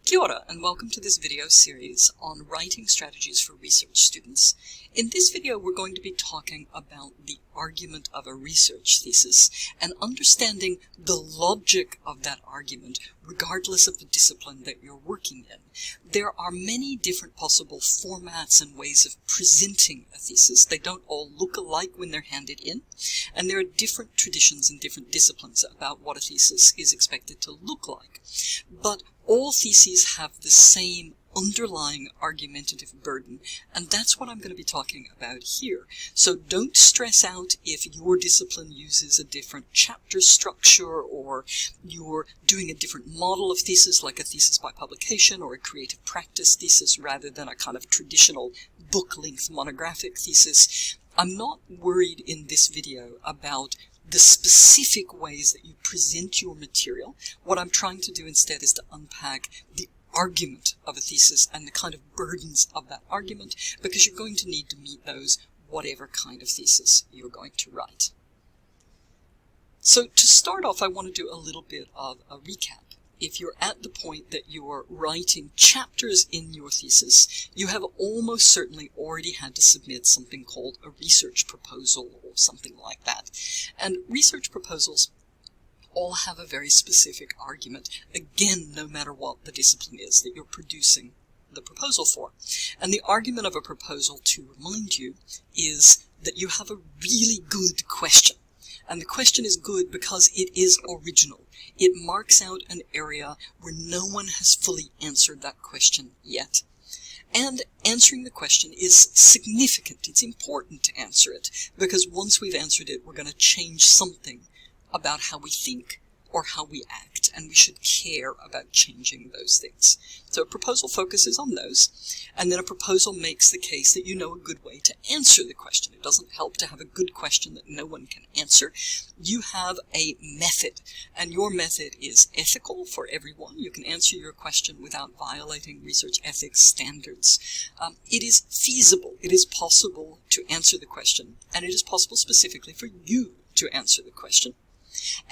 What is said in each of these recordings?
Kia ora, and welcome to this video series on writing strategies for research students. In this video, we're going to be talking about the argument of a research thesis and understanding the logic of that argument, regardless of the discipline that you're working in. There are many different possible formats and ways of presenting a thesis. They don't all look alike when they're handed in, and there are different traditions and different disciplines about what a thesis is expected to look like. But all theses have the same underlying argumentative burden, and that's what I'm going to be talking about here. So don't stress out if your discipline uses a different chapter structure, or you're doing a different model of thesis, like a thesis by publication or a creative practice thesis rather than a kind of traditional book-length monographic thesis. I'm not worried in this video about the specific ways that you present your material. What I'm trying to do instead is to unpack the argument of a thesis and the kind of burdens of that argument, because you're going to need to meet those whatever kind of thesis you're going to write. So to start off, I want to do a little bit of a recap. If you're at the point that you're writing chapters in your thesis, you have almost certainly already had to submit something called a research proposal or something like that. And research proposals all have a very specific argument, again, no matter what the discipline is that you're producing the proposal for. And the argument of a proposal, to remind you, is that you have a really good question. And the question is good because it is original. It marks out an area where no one has fully answered that question yet. And answering the question is significant. It's important to answer it, because once we've answered it, we're going to change something about how we think or how we act, and we should care about changing those things. So a proposal focuses on those, and then a proposal makes the case that you know a good way to answer the question. It doesn't help to have a good question that no one can answer. You have a method, and your method is ethical for everyone. You can answer your question without violating research ethics standards. It is feasible. It is possible to answer the question, and it is possible specifically for you to answer the question.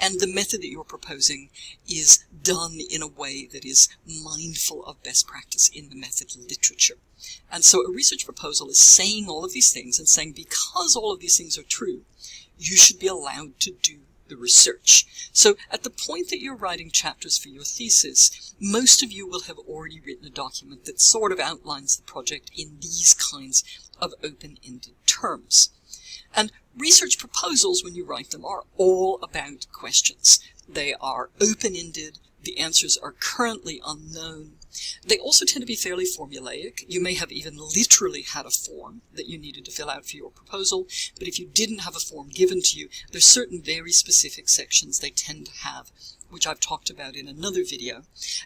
And the method that you're proposing is done in a way that is mindful of best practice in the method literature. And so a research proposal is saying all of these things and saying, because all of these things are true, you should be allowed to do the research. So at the point that you're writing chapters for your thesis, most of you will have already written a document that sort of outlines the project in these kinds of open-ended terms. And research proposals, when you write them, are all about questions. They are open-ended. The answers are currently unknown. They also tend to be fairly formulaic. You may have even literally had a form that you needed to fill out for your proposal, but if you didn't have a form given to you, there's certain very specific sections they tend to have, which I've talked about in another video,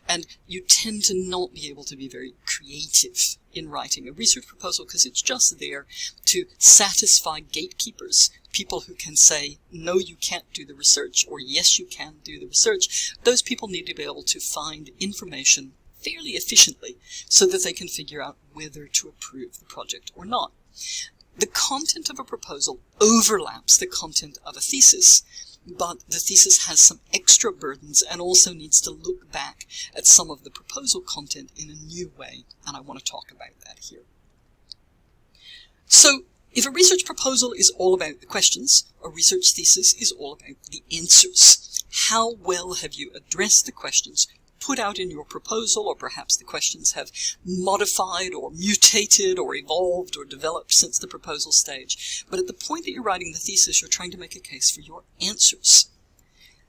and you tend to not be able to be very creative in writing a research proposal because it's just there to satisfy gatekeepers, people who can say, no, you can't do the research, or yes, you can do the research. Those people need to be able to find information fairly efficiently so that they can figure out whether to approve the project or not. The content of a proposal overlaps the content of a thesis, but the thesis has some extra burdens and also needs to look back at some of the proposal content in a new way, and I want to talk about that here. So, if a research proposal is all about the questions, a research thesis is all about the answers. How well have you addressed the questions put out in your proposal, or perhaps the questions have modified or mutated or evolved or developed since the proposal stage. But at the point that you're writing the thesis, you're trying to make a case for your answers.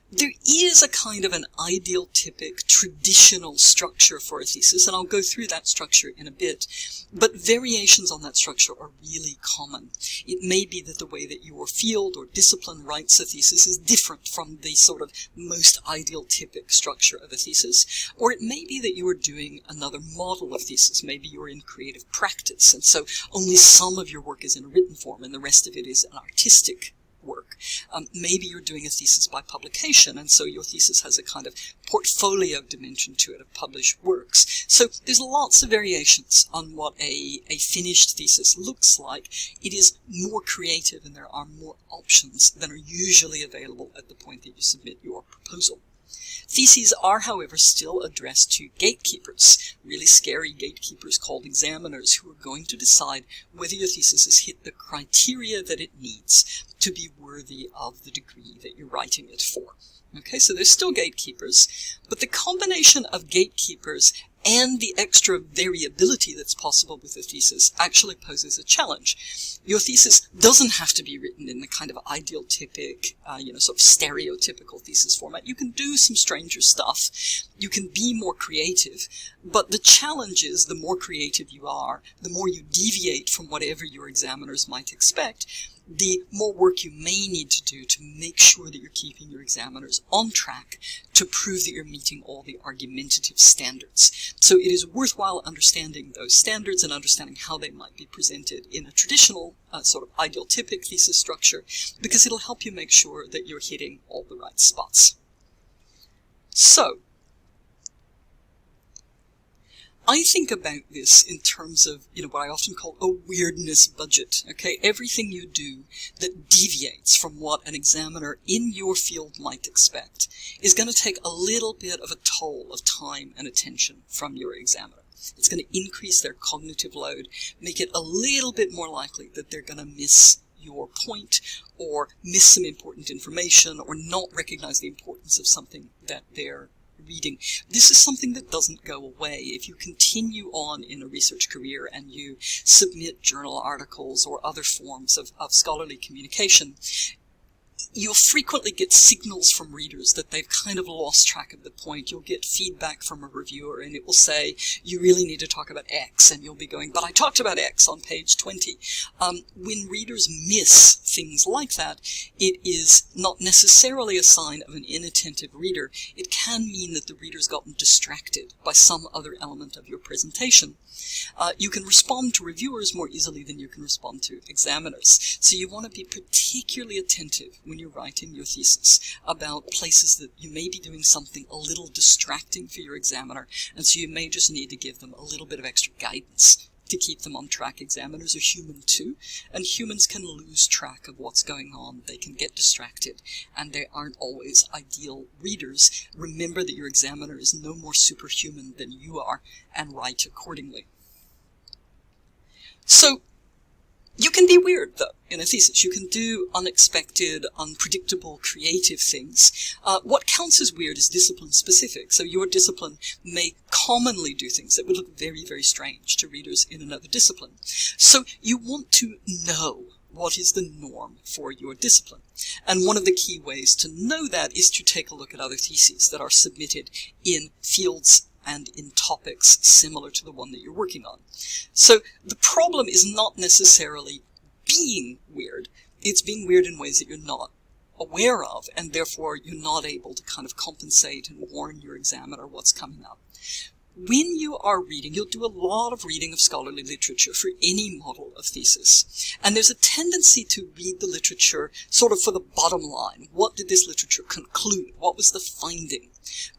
There is a kind of an ideal, typic, traditional structure for a thesis, and I'll go through that structure in a bit, but variations on that structure are really common. It may be that the way that your field or discipline writes a thesis is different from the sort of most ideal, typic structure of a thesis, or it may be that you are doing another model of thesis. Maybe you're in creative practice, and so only some of your work is in a written form, and the rest of it is an artistic work. Maybe you're doing a thesis by publication, and so your thesis has a kind of portfolio dimension to it of published works. So there's lots of variations on what a finished thesis looks like. It is more creative, and there are more options than are usually available at the point that you submit your proposal. Theses are, however, still addressed to gatekeepers, really scary gatekeepers called examiners, who are going to decide whether your thesis has hit the criteria that it needs to be worthy of the degree that you're writing it for. Okay, so there's still gatekeepers, but the combination of gatekeepers and the extra variability that's possible with a thesis actually poses a challenge. Your thesis doesn't have to be written in the kind of ideal-typic, sort of stereotypical thesis format. You can do some stranger stuff. You can be more creative. But the challenge is, the more creative you are, the more you deviate from whatever your examiners might expect, the more work you may need to do to make sure that you're keeping your examiners on track to prove that you're meeting all the argumentative standards. So it is worthwhile understanding those standards and understanding how they might be presented in a traditional sort of ideal-typic thesis structure, because it'll help you make sure that you're hitting all the right spots. So, I think about this in terms of, what I often call a weirdness budget, okay? Everything you do that deviates from what an examiner in your field might expect is going to take a little bit of a toll of time and attention from your examiner. It's going to increase their cognitive load, make it a little bit more likely that they're going to miss your point, or miss some important information, or not recognize the importance of something that they're reading. This is something that doesn't go away. If you continue on in a research career and you submit journal articles or other forms of scholarly communication, you'll frequently get signals from readers that they've kind of lost track of the point. You'll get feedback from a reviewer and it will say, you really need to talk about X, and you'll be going, but I talked about X on page 20. When readers miss things like that, it is not necessarily a sign of an inattentive reader. It can mean that the reader's gotten distracted by some other element of your presentation. You can respond to reviewers more easily than you can respond to examiners. So you want to be particularly attentive when you're writing your thesis about places that you may be doing something a little distracting for your examiner, and so you may just need to give them a little bit of extra guidance to keep them on track. Examiners are human too, and humans can lose track of what's going on. They can get distracted, and they aren't always ideal readers. Remember that your examiner is no more superhuman than you are, and write accordingly. So, you can be weird, though, in a thesis. You can do unexpected, unpredictable, creative things. What counts as weird is discipline-specific. So your discipline may commonly do things that would look very, very strange to readers in another discipline. So you want to know what is the norm for your discipline. And one of the key ways to know that is to take a look at other theses that are submitted in fields and in topics similar to the one that you're working on. So the problem is not necessarily being weird. It's being weird in ways that you're not aware of, and therefore you're not able to kind of compensate and warn your examiner what's coming up. When you are reading, you'll do a lot of reading of scholarly literature for any model of thesis. And there's a tendency to read the literature sort of for the bottom line. What did this literature conclude? What was the finding?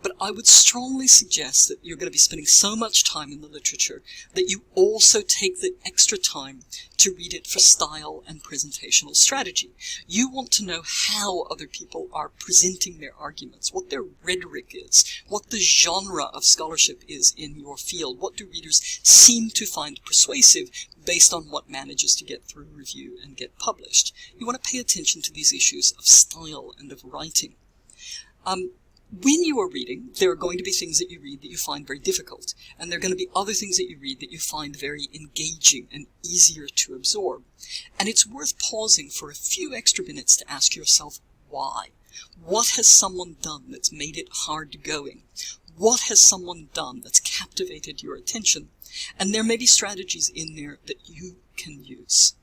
But I would strongly suggest that you're going to be spending so much time in the literature that you also take the extra time to read it for style and presentational strategy. You want to know how other people are presenting their arguments, what their rhetoric is, what the genre of scholarship is in your field, what do readers seem to find persuasive based on what manages to get through review and get published. You want to pay attention to these issues of style and of writing. When you are reading, there are going to be things that you read that you find very difficult, and there are going to be other things that you read that you find very engaging and easier to absorb. And it's worth pausing for a few extra minutes to ask yourself, why? What has someone done that's made it hard going? What has someone done that's captivated your attention? And there may be strategies in there that you can use.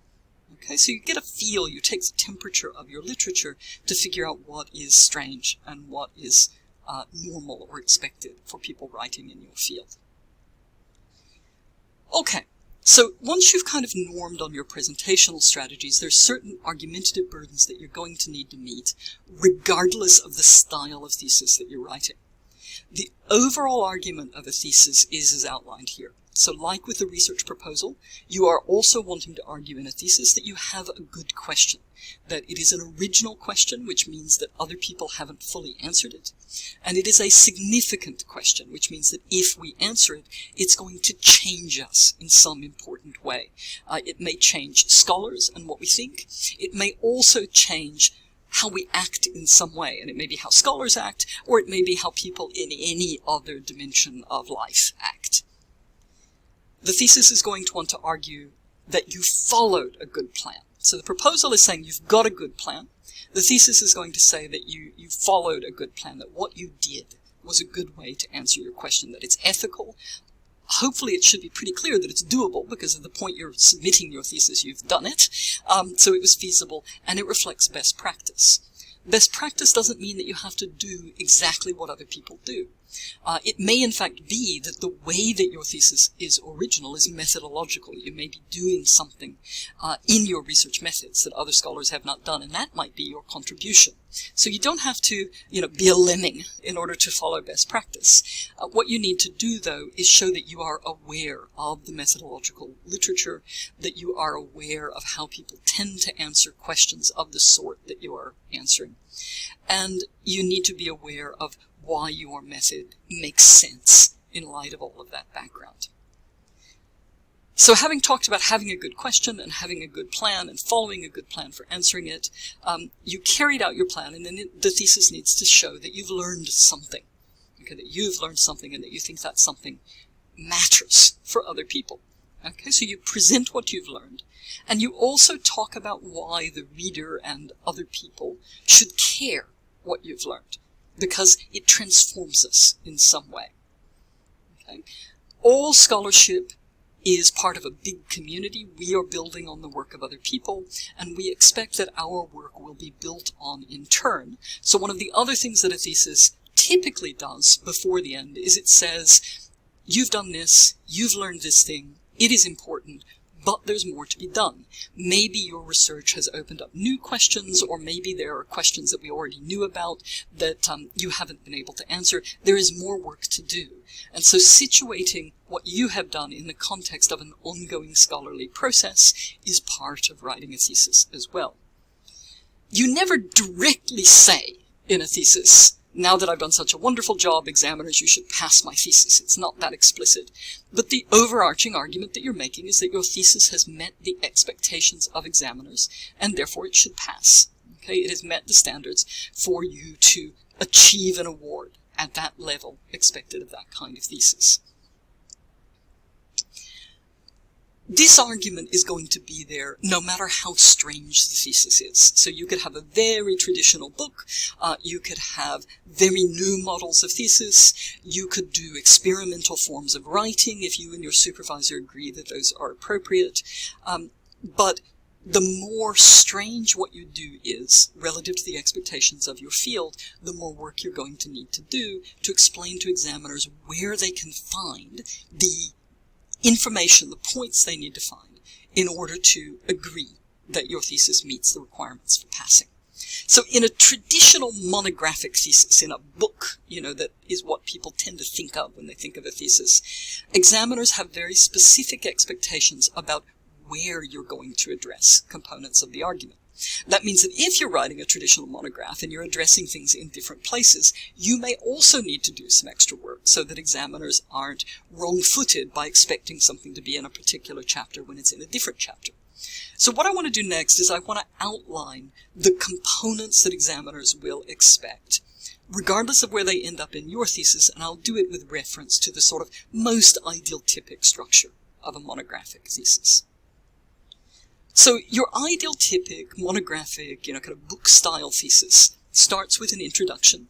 Okay, so you get a feel, you take the temperature of your literature to figure out what is strange and what is normal or expected for people writing in your field. Okay, so once you've kind of normed on your presentational strategies, there's certain argumentative burdens that you're going to need to meet, regardless of the style of thesis that you're writing. The overall argument of a thesis is as outlined here. So like with the research proposal, you are also wanting to argue in a thesis that you have a good question, that it is an original question, which means that other people haven't fully answered it, and it is a significant question, which means that if we answer it, it's going to change us in some important way. It may change scholars and what we think. It may also change how we act in some way, and it may be how scholars act, or it may be how people in any other dimension of life act. The thesis is going to want to argue that you followed a good plan. So the proposal is saying you've got a good plan. The thesis is going to say that you followed a good plan, that what you did was a good way to answer your question, that it's ethical. Hopefully it should be pretty clear that it's doable, because at the point you're submitting your thesis, you've done it. So it was feasible, and it reflects best practice. Best practice doesn't mean that you have to do exactly what other people do. It may in fact be that the way that your thesis is original is methodological. You may be doing something in your research methods that other scholars have not done, and that might be your contribution. So you don't have to, be a lemming in order to follow best practice. What you need to do, though, is show that you are aware of the methodological literature, that you are aware of how people tend to answer questions of the sort that you are answering. And you need to be aware of why your method makes sense in light of all of that background. So having talked about having a good question and having a good plan and following a good plan for answering it, you carried out your plan, and then the thesis needs to show that you've learned something. Okay, that you've learned something and that you think that something matters for other people. Okay, so you present what you've learned, and you also talk about why the reader and other people should care what you've learned, because it transforms us in some way. Okay? All scholarship is part of a big community. We are building on the work of other people, and we expect that our work will be built on in turn. So one of the other things that a thesis typically does before the end is it says, you've done this, you've learned this thing, it is important, but there's more to be done. Maybe your research has opened up new questions, or maybe there are questions that we already knew about that you haven't been able to answer. There is more work to do. And so situating what you have done in the context of an ongoing scholarly process is part of writing a thesis as well. You never directly say in a thesis, now that I've done such a wonderful job, examiners, you should pass my thesis. It's not that explicit. But the overarching argument that you're making is that your thesis has met the expectations of examiners, and therefore it should pass. Okay? It has met the standards for you to achieve an award at that level expected of that kind of thesis. This argument is going to be there no matter how strange the thesis is. So you could have a very traditional book, you could have very new models of thesis, you could do experimental forms of writing if you and your supervisor agree that those are appropriate. But the more strange what you do is relative to the expectations of your field, the more work you're going to need to do to explain to examiners where they can find the information, the points they need to find in order to agree that your thesis meets the requirements for passing. So in a traditional monographic thesis, in a book, that is what people tend to think of when they think of a thesis, examiners have very specific expectations about where you're going to address components of the argument. That means that if you're writing a traditional monograph and you're addressing things in different places, you may also need to do some extra work so that examiners aren't wrong-footed by expecting something to be in a particular chapter when it's in a different chapter. So what I want to do next is I want to outline the components that examiners will expect, regardless of where they end up in your thesis, and I'll do it with reference to the sort of most ideal typic structure of a monographic thesis. So your ideal typic monographic, kind of book-style thesis starts with an introduction.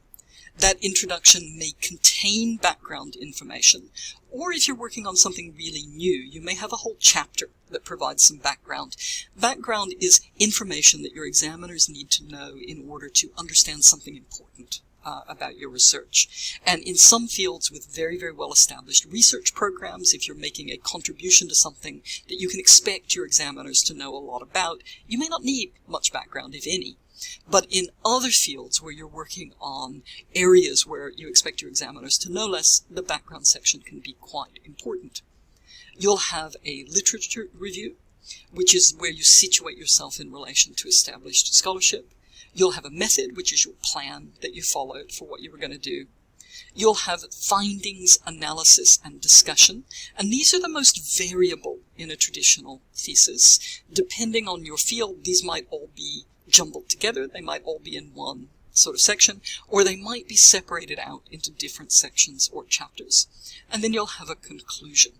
That introduction may contain background information, or if you're working on something really new, you may have a whole chapter that provides some background. Background is information that your examiners need to know in order to understand something important about your research. And in some fields with very, very well-established research programs, if you're making a contribution to something that you can expect your examiners to know a lot about, you may not need much background, if any. But in other fields where you're working on areas where you expect your examiners to know less, the background section can be quite important. You'll have a literature review, which is where you situate yourself in relation to established scholarship. You'll have a method, which is your plan that you followed for what you were going to do. You'll have findings, analysis, and discussion, and these are the most variable in a traditional thesis. Depending on your field, these might all be jumbled together, they might all be in one sort of section, or they might be separated out into different sections or chapters. And then you'll have a conclusion.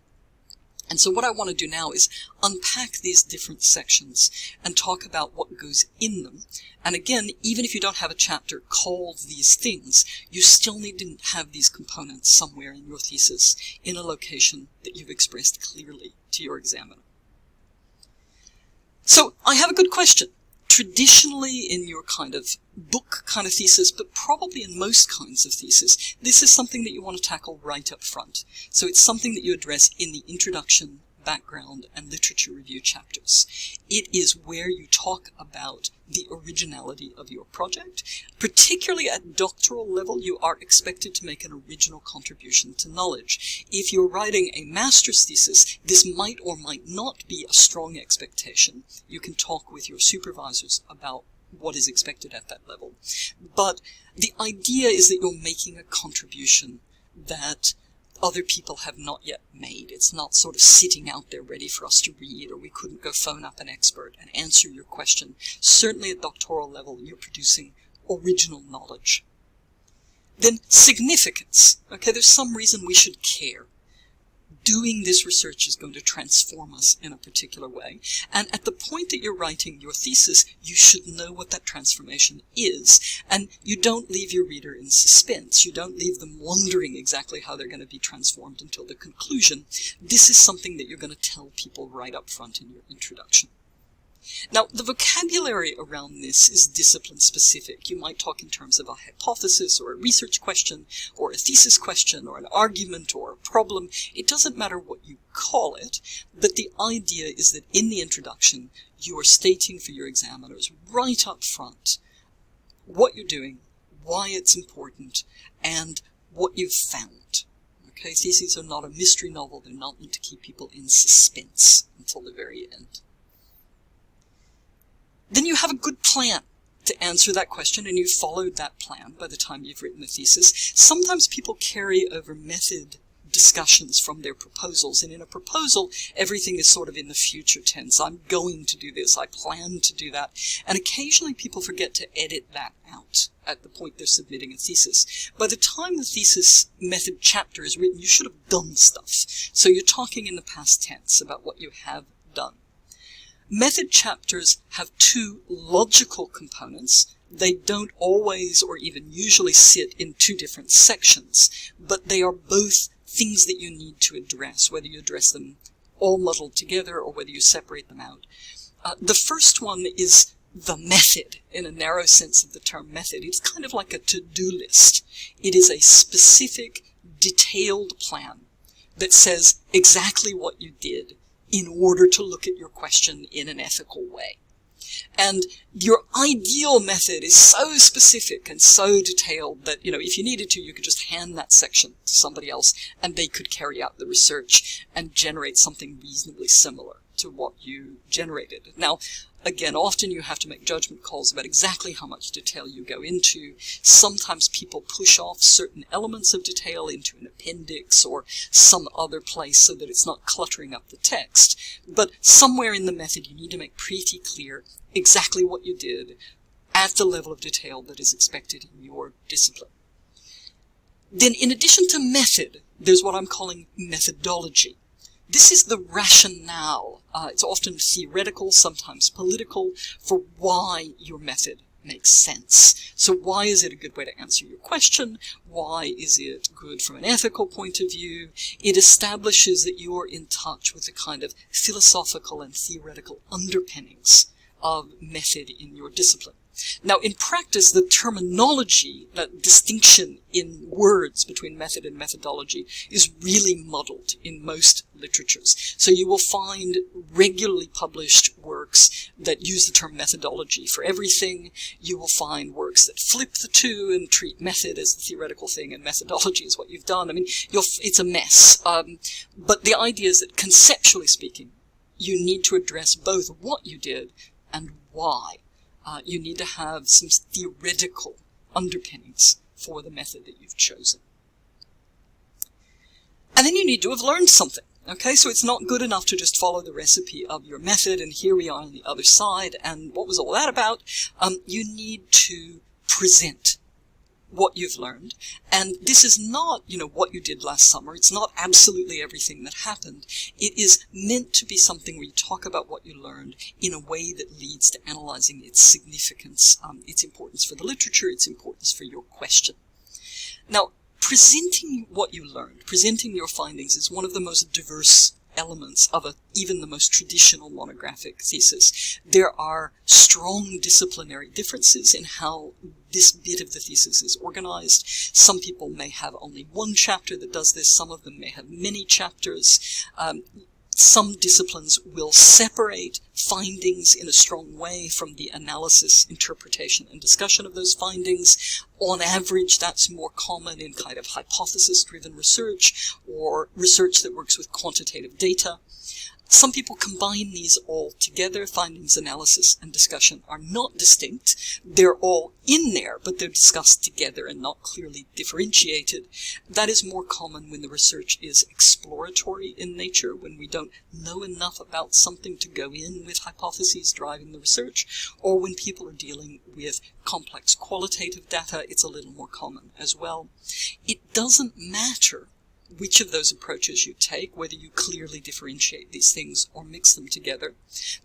And so what I want to do now is unpack these different sections and talk about what goes in them. And again, even if you don't have a chapter called these things, you still need to have these components somewhere in your thesis in a location that you've expressed clearly to your examiner. So I have a good question. Traditionally in your kind of book kind of thesis, but probably in most kinds of thesis, this is something that you want to tackle right up front. So it's something that you address in the introduction, background, and literature review chapters. It is where you talk about the originality of your project. Particularly at doctoral level, you are expected to make an original contribution to knowledge. If you're writing a master's thesis, this might or might not be a strong expectation. You can talk with your supervisors about what is expected at that level. But the idea is that you're making a contribution that other people have not yet made. It's not sort of sitting out there ready for us to read, or we couldn't go phone up an expert and answer your question. Certainly at doctoral level, you're producing original knowledge. Then significance. Okay, there's some reason we should care. Doing this research is going to transform us in a particular way. And at the point that you're writing your thesis, you should know what that transformation is. And you don't leave your reader in suspense. You don't leave them wondering exactly how they're going to be transformed until the conclusion. This is something that you're going to tell people right up front in your introduction. Now, the vocabulary around this is discipline-specific. You might talk in terms of a hypothesis or a research question or a thesis question or an argument or a problem. It doesn't matter what you call it, but the idea is that in the introduction, you are stating for your examiners right up front what you're doing, why it's important, and what you've found. Okay, theses are not a mystery novel. They're not meant to keep people in suspense until the very end. Then you have a good plan to answer that question, and you've followed that plan by the time you've written the thesis. Sometimes people carry over method discussions from their proposals, and in a proposal, everything is sort of in the future tense. I'm going to do this, I plan to do that, and occasionally people forget to edit that out at the point they're submitting a thesis. By the time the thesis method chapter is written, you should have done stuff. So you're talking in the past tense about what you have done. Method chapters have two logical components. They don't always or even usually sit in two different sections, but they are both things that you need to address, whether you address them all muddled together or whether you separate them out. The first one is the method, in a narrow sense of the term method. It's kind of like a to-do list. It is a specific, detailed plan that says exactly what you did in order to look at your question in an ethical way. And your ideal method is so specific and so detailed that, if you needed to, you could just hand that section to somebody else and they could carry out the research and generate something reasonably similar to what you generated. Now, again, often you have to make judgment calls about exactly how much detail you go into. Sometimes people push off certain elements of detail into an appendix or some other place so that it's not cluttering up the text. But somewhere in the method, you need to make pretty clear exactly what you did at the level of detail that is expected in your discipline. Then, in addition to method, there's what I'm calling methodology. This is the rationale. It's often theoretical, sometimes political, for why your method makes sense. So why is it a good way to answer your question? Why is it good from an ethical point of view? It establishes that you're in touch with the kind of philosophical and theoretical underpinnings of method in your discipline. Now, in practice, the terminology, that distinction in words between method and methodology, is really muddled in most literatures. So you will find regularly published work works that use the term methodology for everything. You will find works that flip the two and treat method as the theoretical thing and methodology is what you've done. I mean, it's a mess. But the idea is that conceptually speaking, you need to address both what you did and why. You need to have some theoretical underpinnings for the method that you've chosen. And then you need to have learned something. Okay, so it's not good enough to just follow the recipe of your method, and here we are on the other side, and what was all that about? You need to present what you've learned, and this is not, what you did last summer. It's not absolutely everything that happened. It is meant to be something where you talk about what you learned in a way that leads to analyzing its significance, its importance for the literature, its importance for your question. Now, presenting what you learned, presenting your findings, is one of the most diverse elements of even the most traditional monographic thesis. There are strong disciplinary differences in how this bit of the thesis is organized. Some people may have only one chapter that does this. Some of them may have many chapters. Some disciplines will separate findings in a strong way from the analysis, interpretation, and discussion of those findings. On average, that's more common in kind of hypothesis-driven research or research that works with quantitative data. Some people combine these all together. Findings, analysis, and discussion are not distinct. They're all in there, but they're discussed together and not clearly differentiated. That is more common when the research is exploratory in nature, when we don't know enough about something to go in with hypotheses driving the research, or when people are dealing with complex qualitative data. It's a little more common as well. It doesn't matter which of those approaches you take, whether you clearly differentiate these things or mix them together.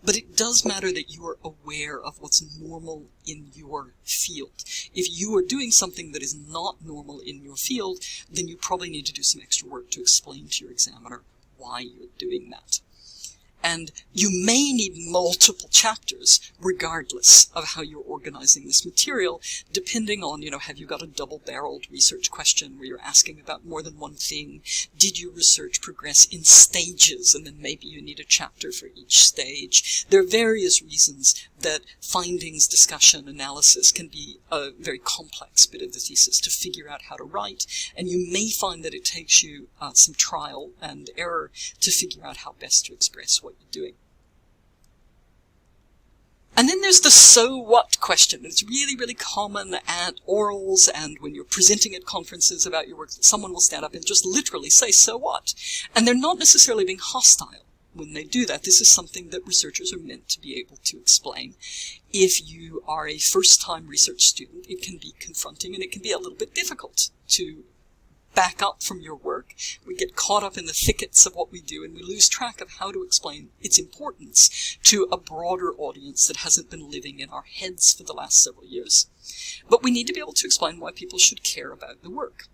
But it does matter that you are aware of what's normal in your field. If you are doing something that is not normal in your field, then you probably need to do some extra work to explain to your examiner why you're doing that. And you may need multiple chapters regardless of how you're organizing this material, depending on, have you got a double-barreled research question where you're asking about more than one thing? Did your research progress in stages, and then maybe you need a chapter for each stage? There are various reasons that findings, discussion, analysis can be a very complex bit of the thesis to figure out how to write, and you may find that it takes you some trial and error to figure out how best to express what you're doing. And then there's the so what question. It's really, really common at orals and when you're presenting at conferences about your work that someone will stand up and just literally say, so what? And they're not necessarily being hostile when they do that. This is something that researchers are meant to be able to explain. If you are a first-time research student, it can be confronting and it can be a little bit difficult to back up from your work. We get caught up in the thickets of what we do and we lose track of how to explain its importance to a broader audience that hasn't been living in our heads for the last several years. But we need to be able to explain why people should care about the work.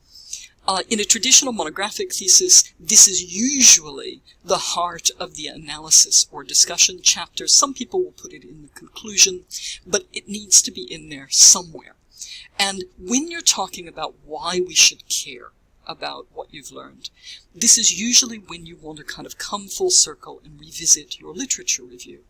In a traditional monographic thesis, this is usually the heart of the analysis or discussion chapter. Some people will put it in the conclusion, but it needs to be in there somewhere. And when you're talking about why we should care about what you've learned, this is usually when you want to kind of come full circle and revisit your literature review.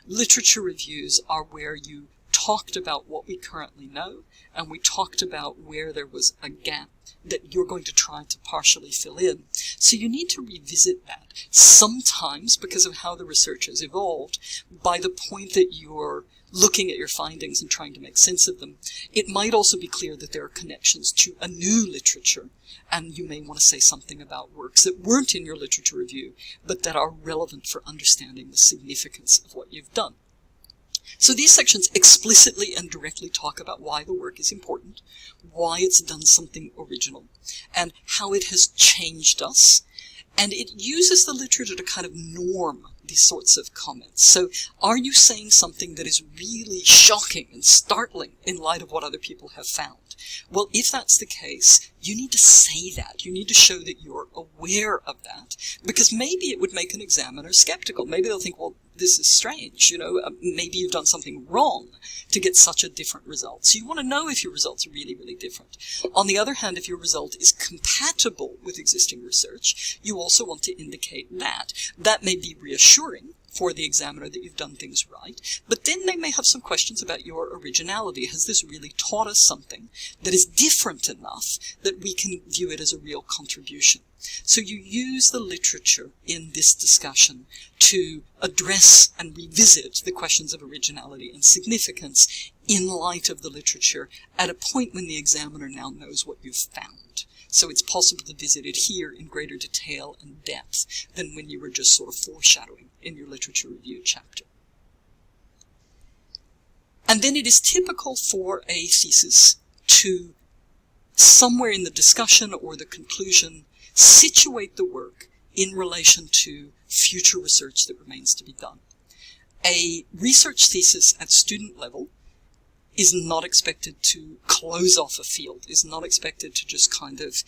Literature reviews are where you talked about what we currently know, and we talked about where there was a gap that you're going to try to partially fill in. So you need to revisit that. Sometimes, because of how the research has evolved, by the point that you're looking at your findings and trying to make sense of them, it might also be clear that there are connections to a new literature, and you may want to say something about works that weren't in your literature review, but that are relevant for understanding the significance of what you've done. So these sections explicitly and directly talk about why the work is important, why it's done something original, and how it has changed us. And it uses the literature to kind of norm these sorts of comments. So are you saying something that is really shocking and startling in light of what other people have found? Well, if that's the case, you need to say that. You need to show that you're aware of that, because maybe it would make an examiner skeptical. Maybe they'll think, well, this is strange, maybe you've done something wrong to get such a different result. So you want to know if your results are really, really different. On the other hand, if your result is compatible with existing research, you also want to indicate that. That may be reassuring, for the examiner that you've done things right, but then they may have some questions about your originality. Has this really taught us something that is different enough that we can view it as a real contribution? So you use the literature in this discussion to address and revisit the questions of originality and significance in light of the literature at a point when the examiner now knows what you've found. So it's possible to visit it here in greater detail and depth than when you were just sort of foreshadowing in your literature review chapter. And then it is typical for a thesis to, somewhere in the discussion or the conclusion, situate the work in relation to future research that remains to be done. A research thesis at student level is not expected to close off a field, is not expected to just kind of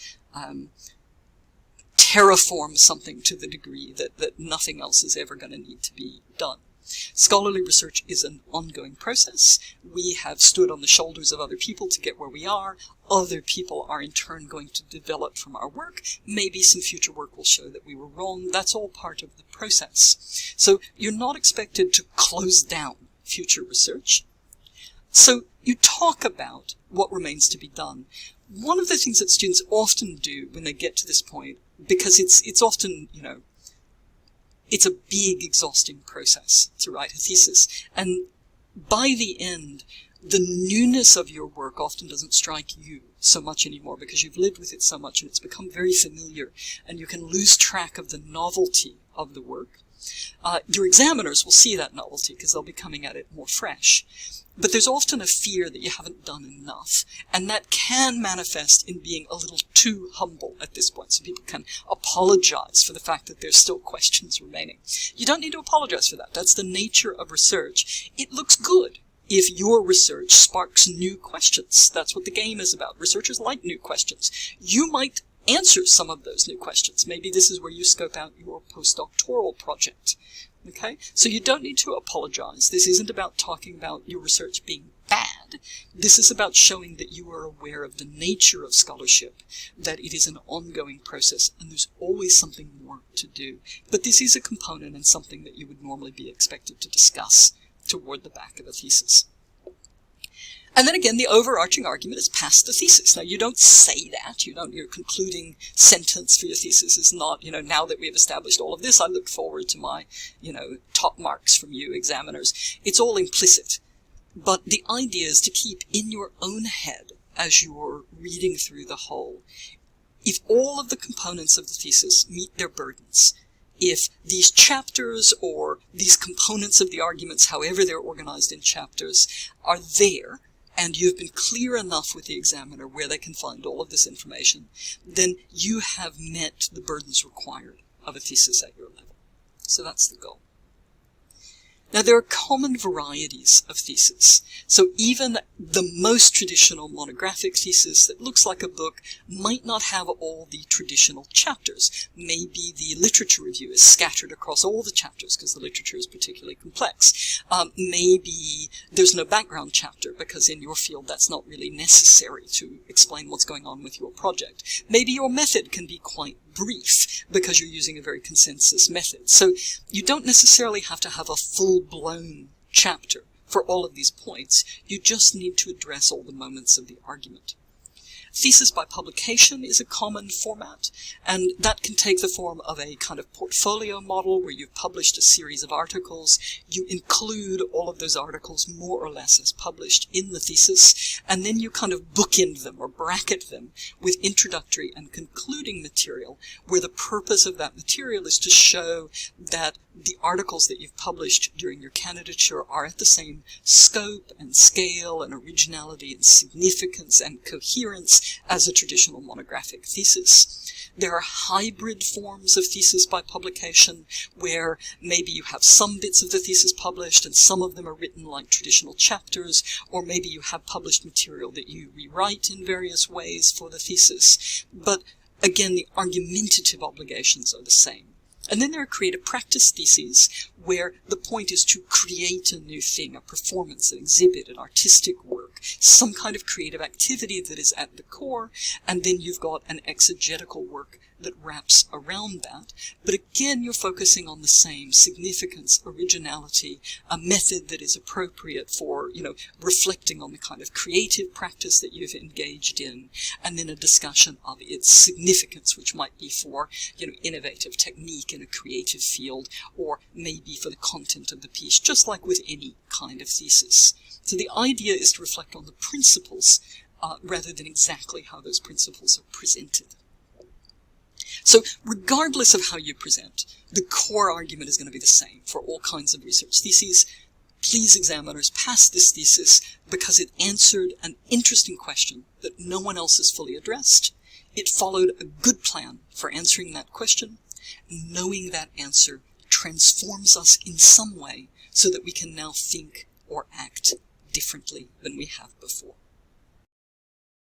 terraform something to the degree that nothing else is ever going to need to be done. Scholarly research is an ongoing process. We have stood on the shoulders of other people to get where we are. Other people are in turn going to develop from our work. Maybe some future work will show that we were wrong. That's all part of the process. So you're not expected to close down future research. So you talk about what remains to be done. One of the things that students often do when they get to this point, because it's often, it's a big, exhausting process to write a thesis. And by the end, the newness of your work often doesn't strike you so much anymore because you've lived with it so much and it's become very familiar, and you can lose track of the novelty of the work. Your examiners will see that novelty because they'll be coming at it more fresh. But there's often a fear that you haven't done enough, and that can manifest in being a little too humble at this point, so people can apologize for the fact that there's still questions remaining. You don't need to apologize for that. That's the nature of research. It looks good if your research sparks new questions. That's what the game is about. Researchers like new questions. You might answer some of those new questions. Maybe this is where you scope out your postdoctoral project. Okay? So you don't need to apologize. This isn't about talking about your research being bad. This is about showing that you are aware of the nature of scholarship, that it is an ongoing process, and there's always something more to do. But this is a component and something that you would normally be expected to discuss toward the back of a thesis. And then again, the overarching argument is past the thesis. Now, you don't say that. Your concluding sentence for your thesis is not, now that we've established all of this, I look forward to my, top marks from you examiners. It's all implicit. But the idea is to keep in your own head, as you're reading through the whole, if all of the components of the thesis meet their burdens, if these chapters or these components of the arguments, however they're organized in chapters, are there, and you've been clear enough with the examiner where they can find all of this information, then you have met the burdens required of a thesis at your level. So that's the goal. Now, there are common varieties of thesis. So even the most traditional monographic thesis that looks like a book might not have all the traditional chapters. Maybe the literature review is scattered across all the chapters because the literature is particularly complex. Maybe there's no background chapter because in your field that's not really necessary to explain what's going on with your project. Maybe your method can be quite brief because you're using a very consensus method. So you don't necessarily have to have a full-blown chapter for all of these points. You just need to address all the moments of the argument. Thesis by publication is a common format, and that can take the form of a kind of portfolio model where you've published a series of articles. You include all of those articles more or less as published in the thesis, and then you kind of bookend them or bracket them with introductory and concluding material, where the purpose of that material is to show that the articles that you've published during your candidature are at the same scope and scale and originality and significance and coherence as a traditional monographic thesis. There are hybrid forms of thesis by publication where maybe you have some bits of the thesis published and some of them are written like traditional chapters, or maybe you have published material that you rewrite in various ways for the thesis. But again, the argumentative obligations are the same. And then there are creative practice theses where the point is to create a new thing, a performance, an exhibit, an artistic work, some kind of creative activity that is at the core, and then you've got an exegetical work that wraps around that. But again, you're focusing on the same significance, originality, a method that is appropriate for, reflecting on the kind of creative practice that you've engaged in, and then a discussion of its significance, which might be for, innovative technique in a creative field, or maybe for the content of the piece, just like with any kind of thesis. So the idea is to reflect on the principles rather than exactly how those principles are presented. So regardless of how you present, the core argument is going to be the same for all kinds of research theses. Please, examiners, pass this thesis because it answered an interesting question that no one else has fully addressed. It followed a good plan for answering that question. Knowing that answer transforms us in some way so that we can now think or act differently than we have before.